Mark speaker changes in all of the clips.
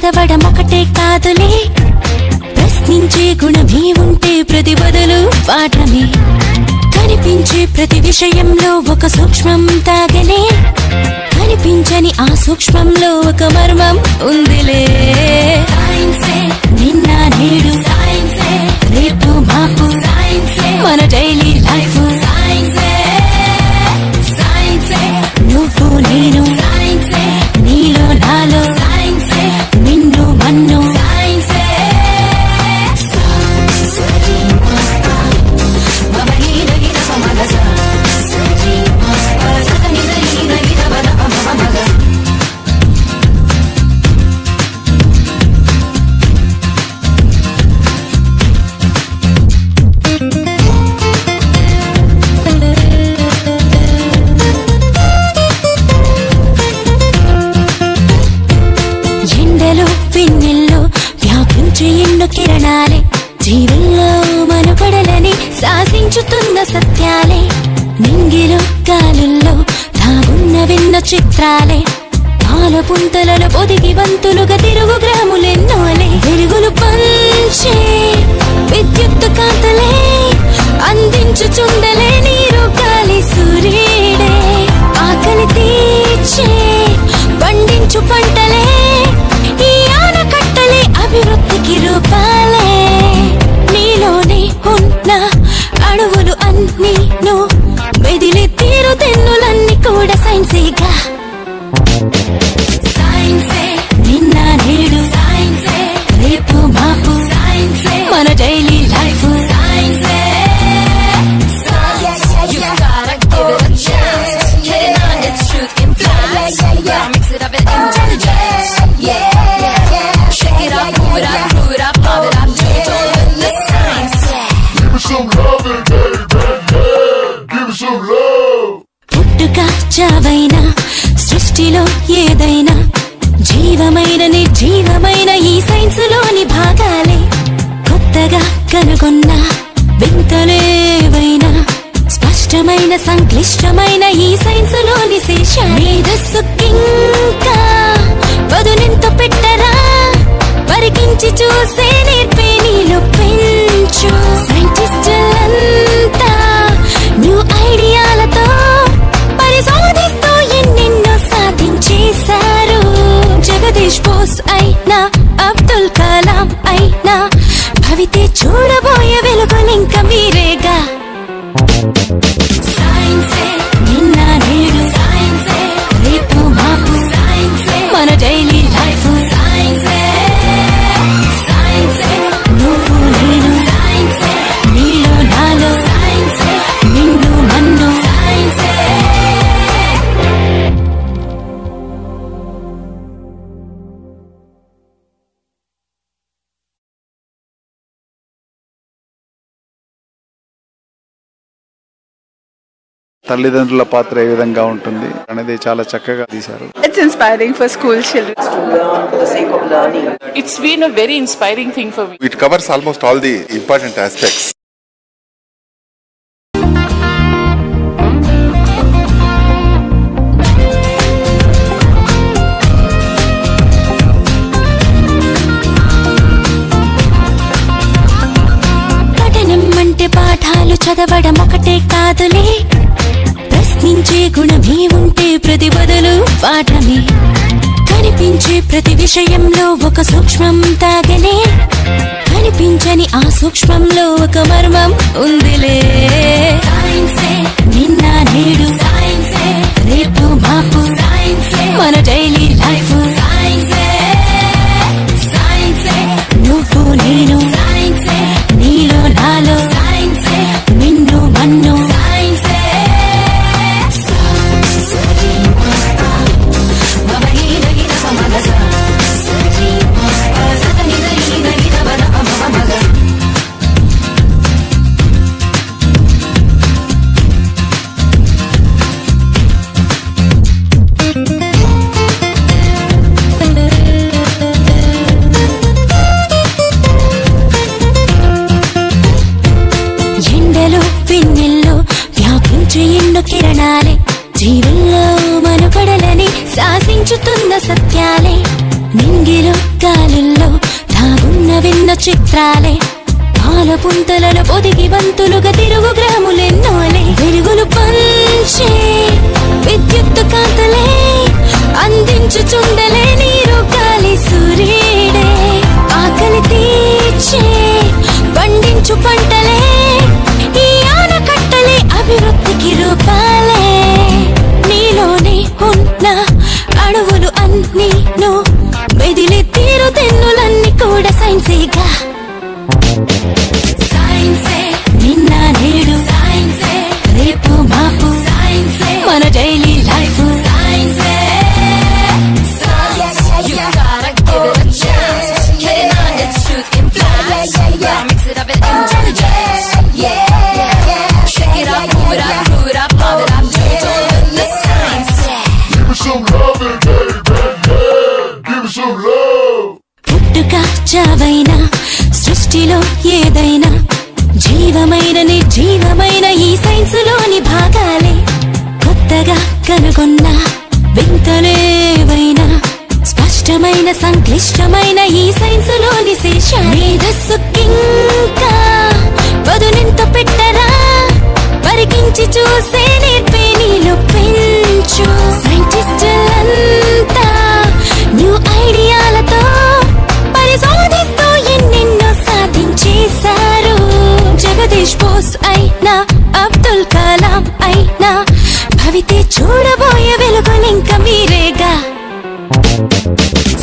Speaker 1: చదవడం ఒకటే కాదులే, ప్రశ్నించే గుణమే ఉంటే ప్రతి బదులు పాఠమే, కనిపించే ప్రతి విషయంలో ఒక సూక్ష్మం తాగలే, కనిపించని ఆ సూక్ష్మంలో ఒక మర్మం ఉందిలే. సైన్సే నిన్న నేడు, సైన్సే రేపు మాపు, సైన్సే మన డైలీ లైఫ్, సైన్సే సైన్సే నువ్వు నేను, సైన్సే నీలో నాలో, సైన్సే నిన్ను మన్ను, సైన్సే ఎన్నో కిరణాలే, జీవుల్లో మనుగడలని శాసించుతున్న సత్యాలే, నింగిలో గాలుల్లో దాగున్న విన్న చిత్రాలే, పాల పుంతలలో పొదిగి వంతులుగా తిరుగు గ్రాములెన్నోలే, వెలుగులు పంచే విద్యుత్తు కాంతలే, అందించుచుండలే నీరు గాలి సూర్యుడే, ఆకలి తీర్చే పండించు పంటలే, ఈ ఆనకట్టలే అభివృద్ధికి రూపాలే, నీలోనే ఉన్న అణువులు అన్నీ మెదిలి తీరు తెన్నులన్నీ కూడా సైన్సేగా. సైన్సే నిన్న నేడు, సైన్సే రేపు మాపు, సైన్సే మన డైలీ లైఫ్, సైన్సే mix it up and intelligence, shake it up, move it up, move it up, pop it up, do it all in the science.
Speaker 2: Give me some love, baby, give me some love.
Speaker 1: పుట్టుక చావైనా సృష్టిలో ఏదైనా జీవమైన నిర్జీవమైన ఈ science లోని భాగాలే, కొత్తగా కనుగొన్న వింతలేవైనా స్పష్టమైన సంక్లిష్టమైన ఈ సైన్స్ లోని శేషం, మేధస్సుకింకా పదునెంత పెట్టరా, పరికించి చూసే నేర్పే నీలో పెంచు, సైంటిస్టులంతా న్యూ ఐడియాలతో పరిశోధిస్తూ ఎన్నెన్నో సాధించేశారు, జగదీష్ బోస్ అయినా అబ్దుల్ కలాం అయినా భవితే చూడబోయే వెలుగులింక మీరేగా. సైన్సే నిన్న నేడు, సైన్సే రేపు మాపు, సైన్సే మన డైలీ లైఫ్, సైన్సే సైన్సే నువ్వు నేను, సైన్సే నీలో నాలో, సైన్సే నిన్ను మన్ను, సైన్సే.
Speaker 3: తల్లిదండ్రుల పాత్ర ఏ విధంగా ఉంటుంది అనేది చాలా చక్కగా తీశారు.
Speaker 4: It's inspiring for school children to learn for the sake of learning.
Speaker 5: It's been a very inspiring thing for me.
Speaker 2: It covers almost all the important aspects.
Speaker 1: పఠనం అంటే పాఠాలు చదవడం ఒకటే కాదులే, ప్రశ్నించే గుణమే ఉంటే ప్రతి బదులు పాఠమే, కనిపించే ప్రతి విషయంలో ఒక సూక్ష్మం తాగలే, కనిపించని ఆ సూక్ష్మంలో ఒక మర్మం ఉందిలే. సైన్సే నిన్న నేడు, సైన్సే రేపు మాపు, సైన్సే మన డైలీ లైఫ్, సైన్సే సైన్సే నువ్వు నేను, సైన్సే నీలో నాలో, సైన్సే నిన్ను మన్ను, సైన్సే ఎన్నో కిరణాలే, జీవుల్లో మనుగడలని శాసించుతున్న సత్యాలే, నింగిలో గాలుల్లో దాగున్న విన్న చిత్రాలే పాల పుంతలలో పొదిగి బంతులుగా తిరుగు గ్రాములెన్నోలే వెలుగులు పంచే విద్యుత్తు కాంతలే అందించుచుండలే నీరు గాలి సూర్యుడే ఆకలి తీర్చే పండించు పంటలే ఈ ఆనకట్టలే అభివృద్ధికి రూపాలే నీలోనే ఉన్న అడవులు అన్నీ మెదిలి తీరు తెన్నులన్నీ కూడా సైన్సేగా సైన్సే నిన్న నేడు సైన్సే రేపు మాపు సైన్సే మన డైలీ లైఫ్ సైన్సే You gotta give it a chance. Getting on its truth in flash. Gotta mix it up with intelligence. Shake it up, move it up, groove it up, pop it up, do it all with the science.
Speaker 2: Give me some loving, baby, give me some love.
Speaker 1: పుట్టుక చావైనా సృష్టిలో ఏదైనా జీవమైన నిర్జీవమైన ఈ science లోని భాగాలే కొత్తగా కనుగొన్న వింతలేవైనా స్పష్టమైన సంక్లిష్టమైన ఈ సైన్స్ లోని శేషం మేధస్సుకింకా పదునెంత పెట్టరా పరికించి చూసే నేర్పే నీలో పెంచు సైంటిస్టులంతా న్యూ ఐడియాలతో పరిశోధిస్తూ ఎన్నెన్నో సాధించేశారు జగదీష్ బోస్ అయినా అబ్దుల్ కలాం అయినా భవితే చూడబోయే వెలుగునింక మీరేగా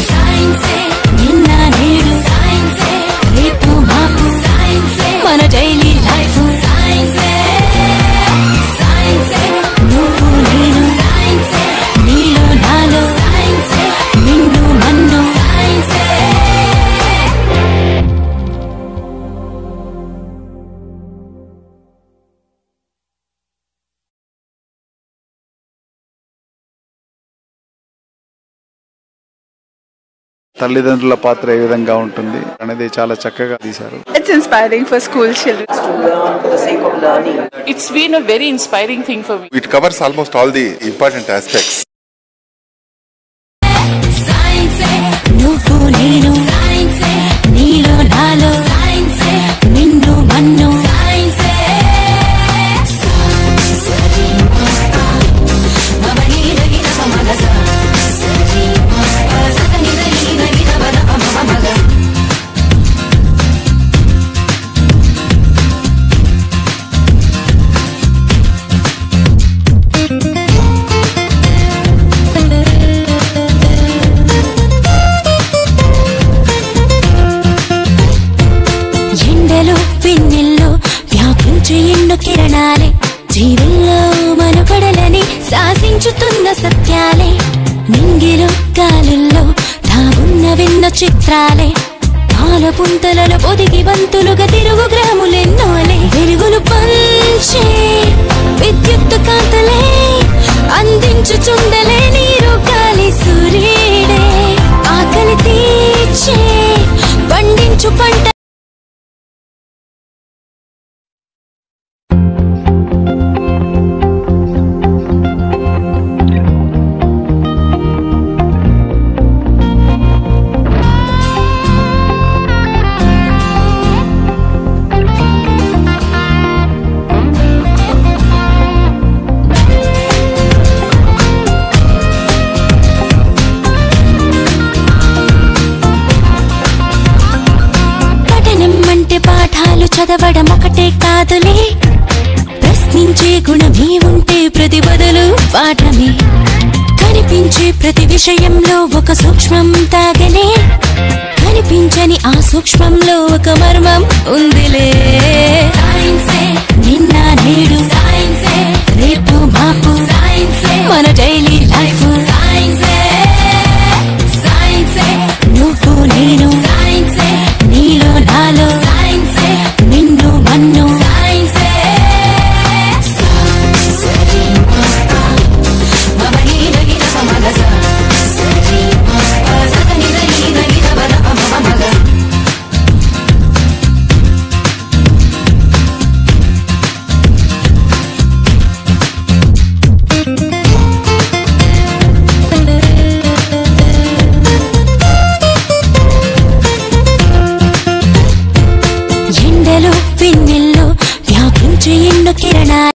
Speaker 1: సైన్సే నిన్న నేడు సైన్సే రేపు మాపు సైన్సే మన డైలీ లైఫ్ సైన్సే సైన్సే నువ్వు నేను సైన్సే నీలో నాలో సైన్సే నిన్ను మన్ను సైన్సే
Speaker 3: తల్లిదండ్రుల పాత్ర ఏ విధంగా ఉంటుంది అనేది చాలా చక్కగా తీశారు.
Speaker 4: It's inspiring for school children
Speaker 6: to learn for the sake of learning.
Speaker 5: It's been a very inspiring thing for me.
Speaker 7: It covers almost all the important aspects.
Speaker 1: సైన్సే నువ్వు నేను సైన్సే నీలో నాలో సైన్సే నిన్ను మన్ను సైన్సే వెన్నెల్లో వ్యాపించే ఎన్నో కిరణాలే జీవుల్లో మనుగడలని శాసించుతున్న సత్యాలే నింగిలో గాలుల్లో దాగున్న విన్న చిత్రాలే పాల పుంతలలో పొదిగి బంతులుగా తిరుగు గ్రాములెన్నోలే వెలుగులు పంచే విద్యుత్తు కాంతలే అందించుచుండలే నీరు గాలి సూర్యుడే ఆకలి తీర్చే పండించు పంట చదవడం ఒకటే కాదులే ప్రశ్నించే గుణమే ఉంటే ప్రతి బదులు పాఠమే కనిపించే ప్రతి విషయంలో ఒక సూక్ష్మం తాగలే కనిపించని ఆ సూక్ష్మంలో ఒక మర్మం ఉందిలే సైన్సే నిన్న నేడు సైన్సే రేపు మాపు సైన్సే మన డైలీ లైఫ్ సైన్సే సైన్సే నువ్వు నేను సైన్సే నీలో నాలో సైన్సే నిన్ను మన్ను సైన్సే వెలుగును కిరణాలు